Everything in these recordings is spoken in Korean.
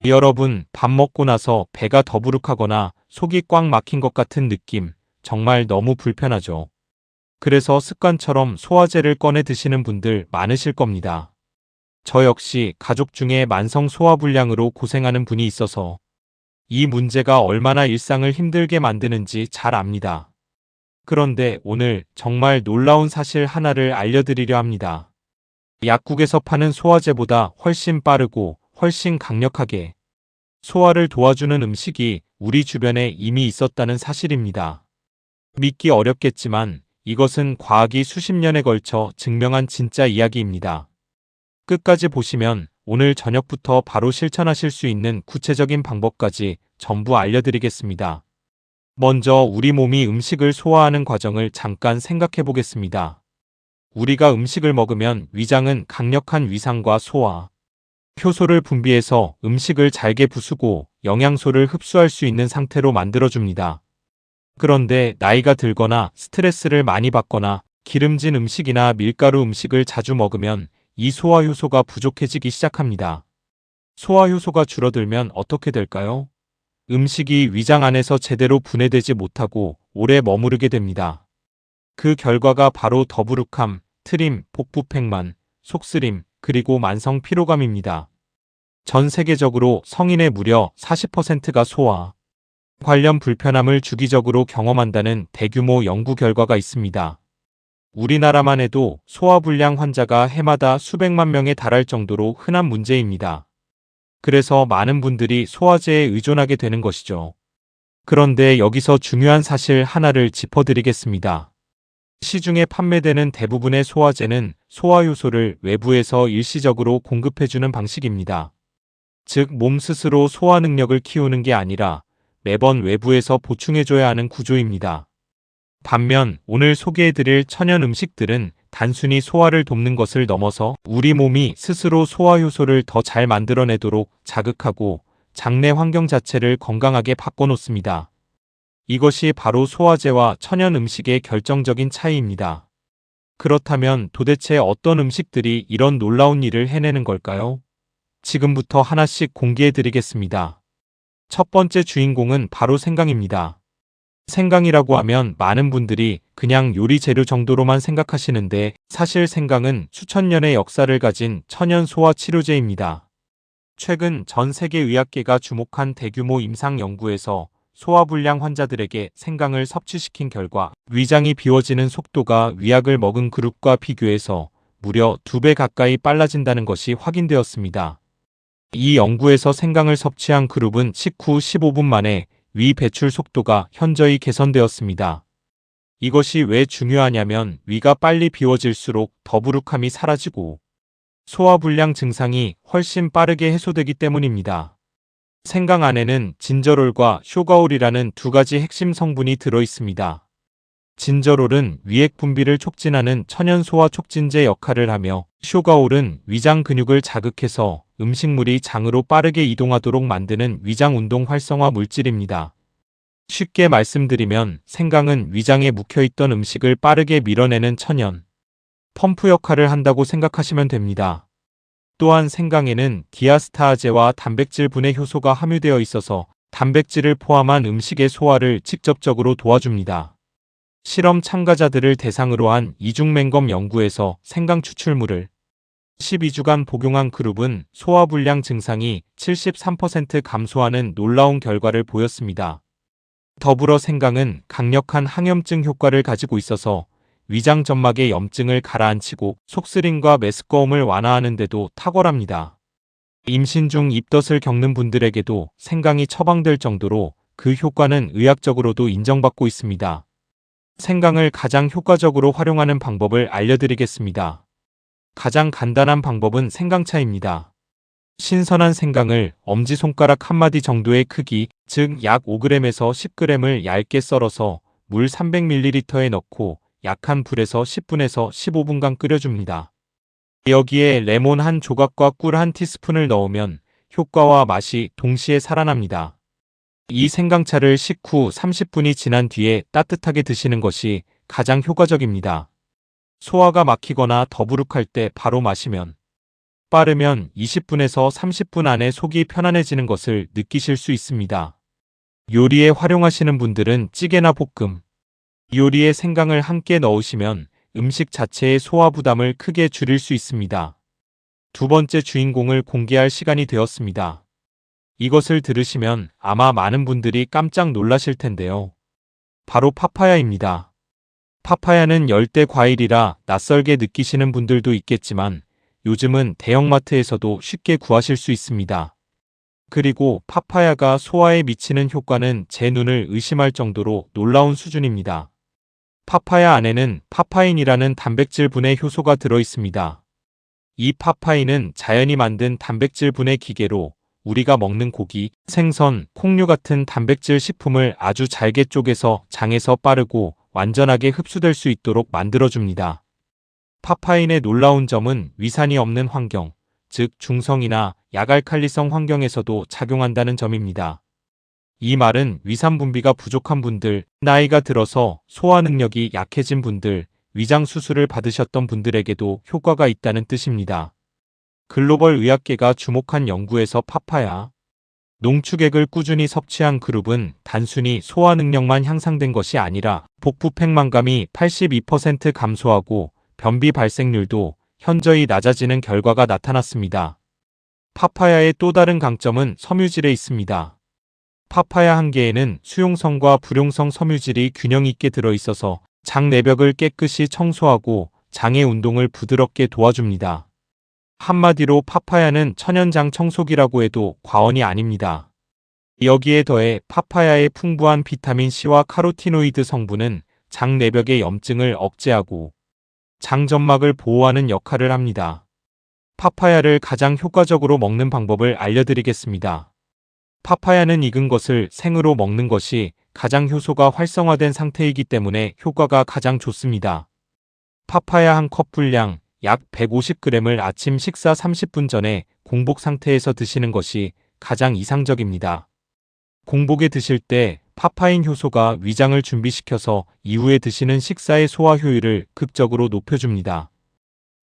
여러분, 밥 먹고 나서 배가 더부룩하거나 속이 꽉 막힌 것 같은 느낌, 정말 너무 불편하죠. 그래서 습관처럼 소화제를 꺼내 드시는 분들 많으실 겁니다. 저 역시 가족 중에 만성 소화불량으로 고생하는 분이 있어서 이 문제가 얼마나 일상을 힘들게 만드는지 잘 압니다. 그런데 오늘 정말 놀라운 사실 하나를 알려드리려 합니다. 약국에서 파는 소화제보다 훨씬 빠르고 훨씬 강력하게 소화를 도와주는 음식이 우리 주변에 이미 있었다는 사실입니다. 믿기 어렵겠지만 이것은 과학이 수십 년에 걸쳐 증명한 진짜 이야기입니다. 끝까지 보시면 오늘 저녁부터 바로 실천하실 수 있는 구체적인 방법까지 전부 알려드리겠습니다. 먼저 우리 몸이 음식을 소화하는 과정을 잠깐 생각해 보겠습니다. 우리가 음식을 먹으면 위장은 강력한 위산과 소화, 효소를 분비해서 음식을 잘게 부수고 영양소를 흡수할 수 있는 상태로 만들어줍니다. 그런데 나이가 들거나 스트레스를 많이 받거나 기름진 음식이나 밀가루 음식을 자주 먹으면 이 소화 효소가 부족해지기 시작합니다. 소화 효소가 줄어들면 어떻게 될까요? 음식이 위장 안에서 제대로 분해되지 못하고 오래 머무르게 됩니다. 그 결과가 바로 더부룩함, 트림, 복부팽만, 속쓰림, 그리고 만성 피로감입니다. 전 세계적으로 성인의 무려 40%가 소화 관련 불편함을 주기적으로 경험한다는 대규모 연구 결과가 있습니다. 우리나라만 해도 소화불량 환자가 해마다 수백만 명에 달할 정도로 흔한 문제입니다. 그래서 많은 분들이 소화제에 의존하게 되는 것이죠. 그런데 여기서 중요한 사실 하나를 짚어드리겠습니다. 시중에 판매되는 대부분의 소화제는 소화 효소를 외부에서 일시적으로 공급해주는 방식입니다. 즉, 몸 스스로 소화 능력을 키우는 게 아니라 매번 외부에서 보충해줘야 하는 구조입니다. 반면 오늘 소개해드릴 천연 음식들은 단순히 소화를 돕는 것을 넘어서 우리 몸이 스스로 소화 효소를 더 잘 만들어내도록 자극하고 장내 환경 자체를 건강하게 바꿔놓습니다. 이것이 바로 소화제와 천연 음식의 결정적인 차이입니다. 그렇다면 도대체 어떤 음식들이 이런 놀라운 일을 해내는 걸까요? 지금부터 하나씩 공개해드리겠습니다. 첫 번째 주인공은 바로 생강입니다. 생강이라고 하면 많은 분들이 그냥 요리 재료 정도로만 생각하시는데 사실 생강은 수천 년의 역사를 가진 천연 소화 치료제입니다. 최근 전 세계 의학계가 주목한 대규모 임상 연구에서 소화불량 환자들에게 생강을 섭취시킨 결과 위장이 비워지는 속도가 위약을 먹은 그룹과 비교해서 무려 2배 가까이 빨라진다는 것이 확인되었습니다. 이 연구에서 생강을 섭취한 그룹은 식후 15분 만에 위 배출 속도가 현저히 개선되었습니다. 이것이 왜 중요하냐면 위가 빨리 비워질수록 더부룩함이 사라지고 소화불량 증상이 훨씬 빠르게 해소되기 때문입니다. 생강 안에는 진저롤과 쇼가올이라는 두 가지 핵심 성분이 들어 있습니다. 진저롤은 위액 분비를 촉진하는 천연 소화 촉진제 역할을 하며 쇼가올은 위장 근육을 자극해서 음식물이 장으로 빠르게 이동하도록 만드는 위장 운동 활성화 물질입니다. 쉽게 말씀드리면 생강은 위장에 묵혀있던 음식을 빠르게 밀어내는 천연 펌프 역할을 한다고 생각하시면 됩니다. 또한 생강에는 디아스타아제와 단백질 분해 효소가 함유되어 있어서 단백질을 포함한 음식의 소화를 직접적으로 도와줍니다. 실험 참가자들을 대상으로 한 이중맹검 연구에서 생강 추출물을 12주간 복용한 그룹은 소화불량 증상이 73% 감소하는 놀라운 결과를 보였습니다. 더불어 생강은 강력한 항염증 효과를 가지고 있어서 위장 점막의 염증을 가라앉히고 속쓰림과 메스꺼움을 완화하는 데도 탁월합니다. 임신 중 입덧을 겪는 분들에게도 생강이 처방될 정도로 그 효과는 의학적으로도 인정받고 있습니다. 생강을 가장 효과적으로 활용하는 방법을 알려드리겠습니다. 가장 간단한 방법은 생강차입니다. 신선한 생강을 엄지손가락 한마디 정도의 크기, 즉 약 5g에서 10g을 얇게 썰어서 물 300ml에 넣고 약한 불에서 10분에서 15분간 끓여줍니다. 여기에 레몬 한 조각과 꿀 한 티스푼을 넣으면 효과와 맛이 동시에 살아납니다. 이 생강차를 식후 30분이 지난 뒤에 따뜻하게 드시는 것이 가장 효과적입니다. 소화가 막히거나 더부룩할 때 바로 마시면 빠르면 20분에서 30분 안에 속이 편안해지는 것을 느끼실 수 있습니다. 요리에 활용하시는 분들은 찌개나 볶음, 요리에 생강을 함께 넣으시면 음식 자체의 소화 부담을 크게 줄일 수 있습니다. 두 번째 주인공을 공개할 시간이 되었습니다. 이것을 들으시면 아마 많은 분들이 깜짝 놀라실 텐데요. 바로 파파야입니다. 파파야는 열대 과일이라 낯설게 느끼시는 분들도 있겠지만 요즘은 대형마트에서도 쉽게 구하실 수 있습니다. 그리고 파파야가 소화에 미치는 효과는 제 눈을 의심할 정도로 놀라운 수준입니다. 파파야 안에는 파파인이라는 단백질 분해 효소가 들어 있습니다. 이 파파인은 자연이 만든 단백질 분해 기계로 우리가 먹는 고기, 생선, 콩류 같은 단백질 식품을 아주 잘게 쪼개서 장에서 빠르고 완전하게 흡수될 수 있도록 만들어줍니다. 파파인의 놀라운 점은 위산이 없는 환경, 즉 중성이나 약알칼리성 환경에서도 작용한다는 점입니다. 이 말은 위산 분비가 부족한 분들, 나이가 들어서 소화 능력이 약해진 분들, 위장 수술을 받으셨던 분들에게도 효과가 있다는 뜻입니다. 글로벌 의학계가 주목한 연구에서 파파야, 농축액을 꾸준히 섭취한 그룹은 단순히 소화 능력만 향상된 것이 아니라 복부 팽만감이 82% 감소하고 변비 발생률도 현저히 낮아지는 결과가 나타났습니다. 파파야의 또 다른 강점은 섬유질에 있습니다. 파파야 한 개에는 수용성과 불용성 섬유질이 균형 있게 들어있어서 장 내벽을 깨끗이 청소하고 장의 운동을 부드럽게 도와줍니다. 한마디로 파파야는 천연장 청소기라고 해도 과언이 아닙니다. 여기에 더해 파파야의 풍부한 비타민C와 카로티노이드 성분은 장 내벽의 염증을 억제하고 장점막을 보호하는 역할을 합니다. 파파야를 가장 효과적으로 먹는 방법을 알려드리겠습니다. 파파야는 익은 것을 생으로 먹는 것이 가장 효소가 활성화된 상태이기 때문에 효과가 가장 좋습니다. 파파야 한 컵 분량 약 150g을 아침 식사 30분 전에 공복 상태에서 드시는 것이 가장 이상적입니다. 공복에 드실 때 파파인 효소가 위장을 준비시켜서 이후에 드시는 식사의 소화 효율을 급적으로 높여줍니다.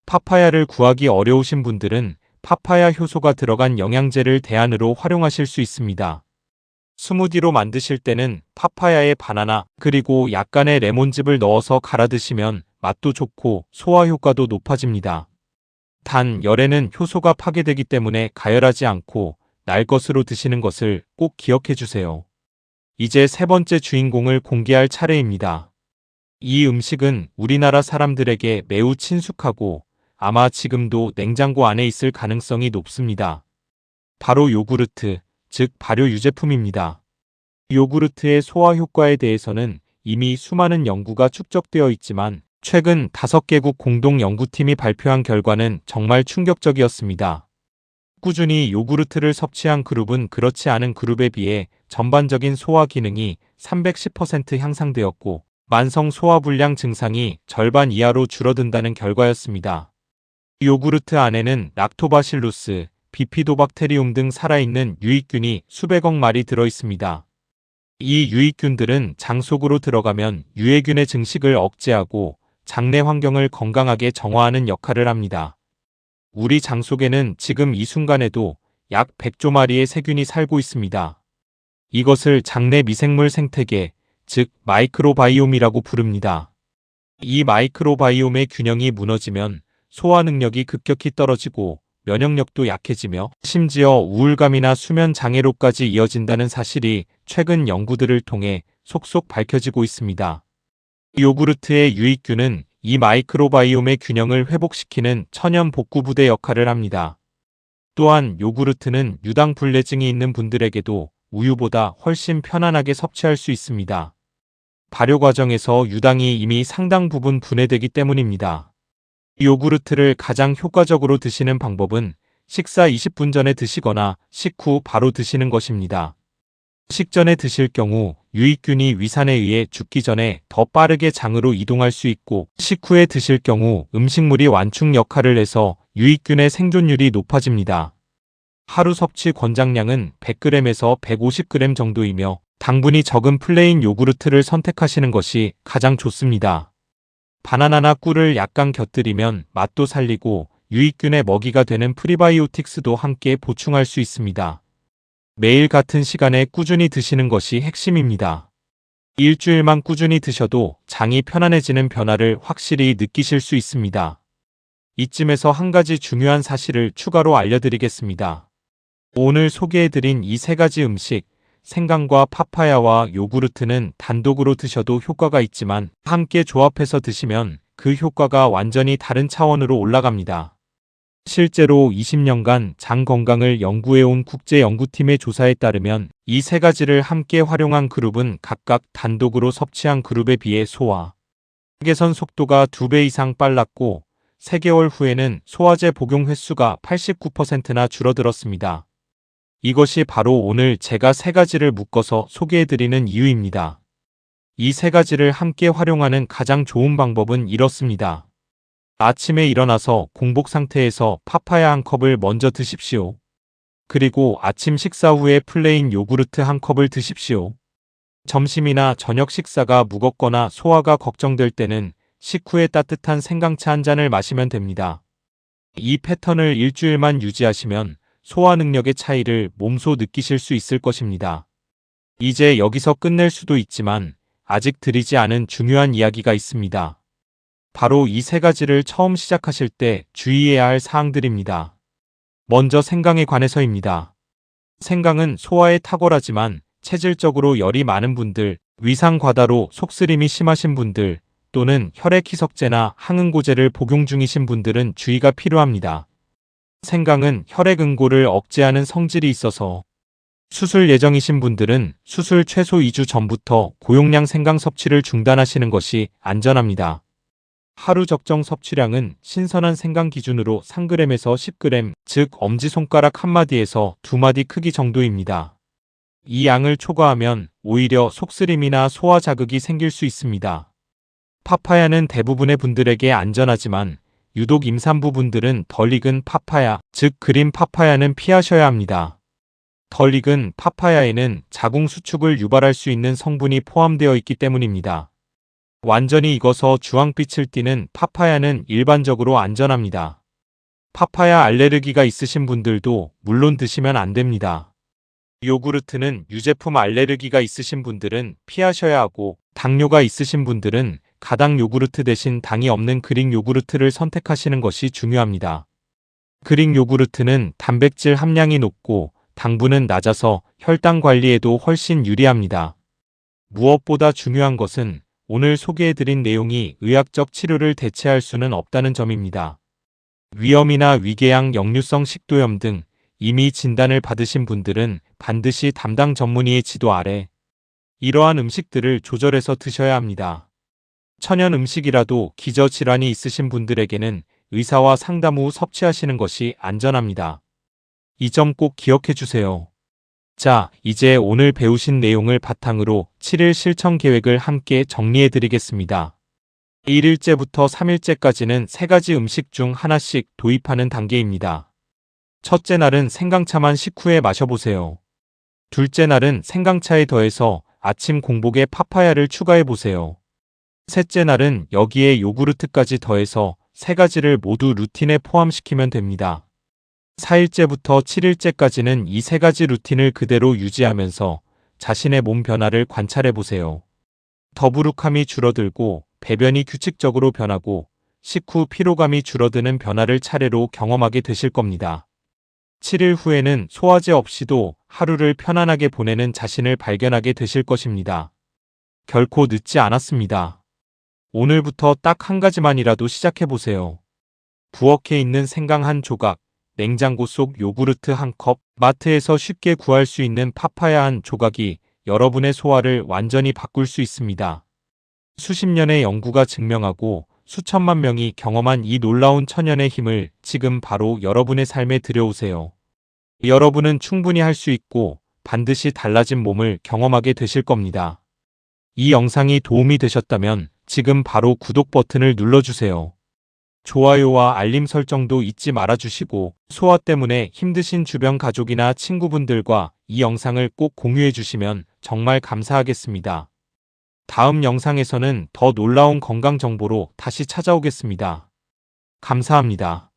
파파야를 구하기 어려우신 분들은 파파야 효소가 들어간 영양제를 대안으로 활용하실 수 있습니다. 스무디로 만드실 때는 파파야에 바나나 그리고 약간의 레몬즙을 넣어서 갈아 드시면 맛도 좋고 소화 효과도 높아집니다. 단 열에는 효소가 파괴되기 때문에 가열하지 않고 날 것으로 드시는 것을 꼭 기억해 주세요. 이제 세 번째 주인공을 공개할 차례입니다. 이 음식은 우리나라 사람들에게 매우 친숙하고 아마 지금도 냉장고 안에 있을 가능성이 높습니다. 바로 요구르트, 즉 발효 유제품입니다. 요구르트의 소화 효과에 대해서는 이미 수많은 연구가 축적되어 있지만 최근 5개국 공동 연구팀이 발표한 결과는 정말 충격적이었습니다. 꾸준히 요구르트를 섭취한 그룹은 그렇지 않은 그룹에 비해 전반적인 소화 기능이 310% 향상되었고 만성 소화불량 증상이 절반 이하로 줄어든다는 결과였습니다. 요구르트 안에는 락토바실루스, 비피도박테리움 등 살아있는 유익균이 수백억 마리 들어있습니다. 이 유익균들은 장 속으로 들어가면 유해균의 증식을 억제하고 장내 환경을 건강하게 정화하는 역할을 합니다. 우리 장 속에는 지금 이 순간에도 약 100조 마리의 세균이 살고 있습니다. 이것을 장내 미생물 생태계, 즉 마이크로바이옴이라고 부릅니다. 이 마이크로바이옴의 균형이 무너지면 소화 능력이 급격히 떨어지고 면역력도 약해지며 심지어 우울감이나 수면 장애로까지 이어진다는 사실이 최근 연구들을 통해 속속 밝혀지고 있습니다. 요구르트의 유익균은 이 마이크로바이옴의 균형을 회복시키는 천연 복구부대 역할을 합니다. 또한 요구르트는 유당불내증이 있는 분들에게도 우유보다 훨씬 편안하게 섭취할 수 있습니다. 발효 과정에서 유당이 이미 상당 부분 분해되기 때문입니다. 요구르트를 가장 효과적으로 드시는 방법은 식사 20분 전에 드시거나 식후 바로 드시는 것입니다. 식전에 드실 경우 유익균이 위산에 의해 죽기 전에 더 빠르게 장으로 이동할 수 있고 식후에 드실 경우 음식물이 완충 역할을 해서 유익균의 생존율이 높아집니다. 하루 섭취 권장량은 100g에서 150g 정도이며 당분이 적은 플레인 요구르트를 선택하시는 것이 가장 좋습니다. 바나나나 꿀을 약간 곁들이면 맛도 살리고 유익균의 먹이가 되는 프리바이오틱스도 함께 보충할 수 있습니다. 매일 같은 시간에 꾸준히 드시는 것이 핵심입니다. 일주일만 꾸준히 드셔도 장이 편안해지는 변화를 확실히 느끼실 수 있습니다. 이쯤에서 한 가지 중요한 사실을 추가로 알려드리겠습니다. 오늘 소개해드린 이 세 가지 음식, 생강과 파파야와 요구르트는 단독으로 드셔도 효과가 있지만 함께 조합해서 드시면 그 효과가 완전히 다른 차원으로 올라갑니다. 실제로 20년간 장 건강을 연구해온 국제연구팀의 조사에 따르면 이 세 가지를 함께 활용한 그룹은 각각 단독으로 섭취한 그룹에 비해 소화 개선 속도가 2배 이상 빨랐고 3개월 후에는 소화제 복용 횟수가 89%나 줄어들었습니다. 이것이 바로 오늘 제가 세 가지를 묶어서 소개해드리는 이유입니다. 이 세 가지를 함께 활용하는 가장 좋은 방법은 이렇습니다. 아침에 일어나서 공복 상태에서 파파야 한 컵을 먼저 드십시오. 그리고 아침 식사 후에 플레인 요구르트 한 컵을 드십시오. 점심이나 저녁 식사가 무겁거나 소화가 걱정될 때는 식후에 따뜻한 생강차 한 잔을 마시면 됩니다. 이 패턴을 일주일만 유지하시면 소화 능력의 차이를 몸소 느끼실 수 있을 것입니다. 이제 여기서 끝낼 수도 있지만 아직 드리지 않은 중요한 이야기가 있습니다. 바로 이 세 가지를 처음 시작하실 때 주의해야 할 사항들입니다. 먼저 생강에 관해서입니다. 생강은 소화에 탁월하지만 체질적으로 열이 많은 분들, 위상 과다로 속쓰림이 심하신 분들, 또는 혈액 희석제나 항응고제를 복용 중이신 분들은 주의가 필요합니다. 생강은 혈액 응고를 억제하는 성질이 있어서 수술 예정이신 분들은 수술 최소 2주 전부터 고용량 생강 섭취를 중단하시는 것이 안전합니다. 하루 적정 섭취량은 신선한 생강 기준으로 3g에서 10g, 즉 엄지손가락 한마디에서 2마디 크기 정도입니다. 이 양을 초과하면 오히려 속쓰림이나 소화 자극이 생길 수 있습니다. 파파야는 대부분의 분들에게 안전하지만 유독 임산부 분들은 덜 익은 파파야, 즉 그린 파파야는 피하셔야 합니다. 덜 익은 파파야에는 자궁 수축을 유발할 수 있는 성분이 포함되어 있기 때문입니다. 완전히 익어서 주황빛을 띠는 파파야는 일반적으로 안전합니다. 파파야 알레르기가 있으신 분들도 물론 드시면 안 됩니다. 요구르트는 유제품 알레르기가 있으신 분들은 피하셔야 하고 당뇨가 있으신 분들은 가당 요구르트 대신 당이 없는 그릭 요구르트를 선택하시는 것이 중요합니다. 그릭 요구르트는 단백질 함량이 높고 당분은 낮아서 혈당 관리에도 훨씬 유리합니다. 무엇보다 중요한 것은 오늘 소개해드린 내용이 의학적 치료를 대체할 수는 없다는 점입니다. 위염이나 위궤양, 역류성 식도염 등 이미 진단을 받으신 분들은 반드시 담당 전문의의 지도 아래 이러한 음식들을 조절해서 드셔야 합니다. 천연 음식이라도 기저질환이 있으신 분들에게는 의사와 상담 후 섭취하시는 것이 안전합니다. 이 점 꼭 기억해 주세요. 자, 이제 오늘 배우신 내용을 바탕으로 7일 실천 계획을 함께 정리해 드리겠습니다. 1일째부터 3일째까지는 3가지 음식 중 하나씩 도입하는 단계입니다. 첫째 날은 생강차만 식후에 마셔보세요. 둘째 날은 생강차에 더해서 아침 공복에 파파야를 추가해보세요. 셋째 날은 여기에 요구르트까지 더해서 3가지를 모두 루틴에 포함시키면 됩니다. 4일째부터 7일째까지는 이 3가지 루틴을 그대로 유지하면서 자신의 몸 변화를 관찰해보세요. 더부룩함이 줄어들고 배변이 규칙적으로 변하고 식후 피로감이 줄어드는 변화를 차례로 경험하게 되실 겁니다. 7일 후에는 소화제 없이도 하루를 편안하게 보내는 자신을 발견하게 되실 것입니다. 결코 늦지 않았습니다. 오늘부터 딱 한 가지만이라도 시작해보세요. 부엌에 있는 생강 한 조각, 냉장고 속 요구르트 한 컵, 마트에서 쉽게 구할 수 있는 파파야 한 조각이 여러분의 소화를 완전히 바꿀 수 있습니다. 수십 년의 연구가 증명하고 수천만 명이 경험한 이 놀라운 천연의 힘을 지금 바로 여러분의 삶에 들여오세요. 여러분은 충분히 할 수 있고 반드시 달라진 몸을 경험하게 되실 겁니다. 이 영상이 도움이 되셨다면 지금 바로 구독 버튼을 눌러주세요. 좋아요와 알림 설정도 잊지 말아주시고 소화 때문에 힘드신 주변 가족이나 친구분들과 이 영상을 꼭 공유해 주시면 정말 감사하겠습니다. 다음 영상에서는 더 놀라운 건강 정보로 다시 찾아오겠습니다. 감사합니다.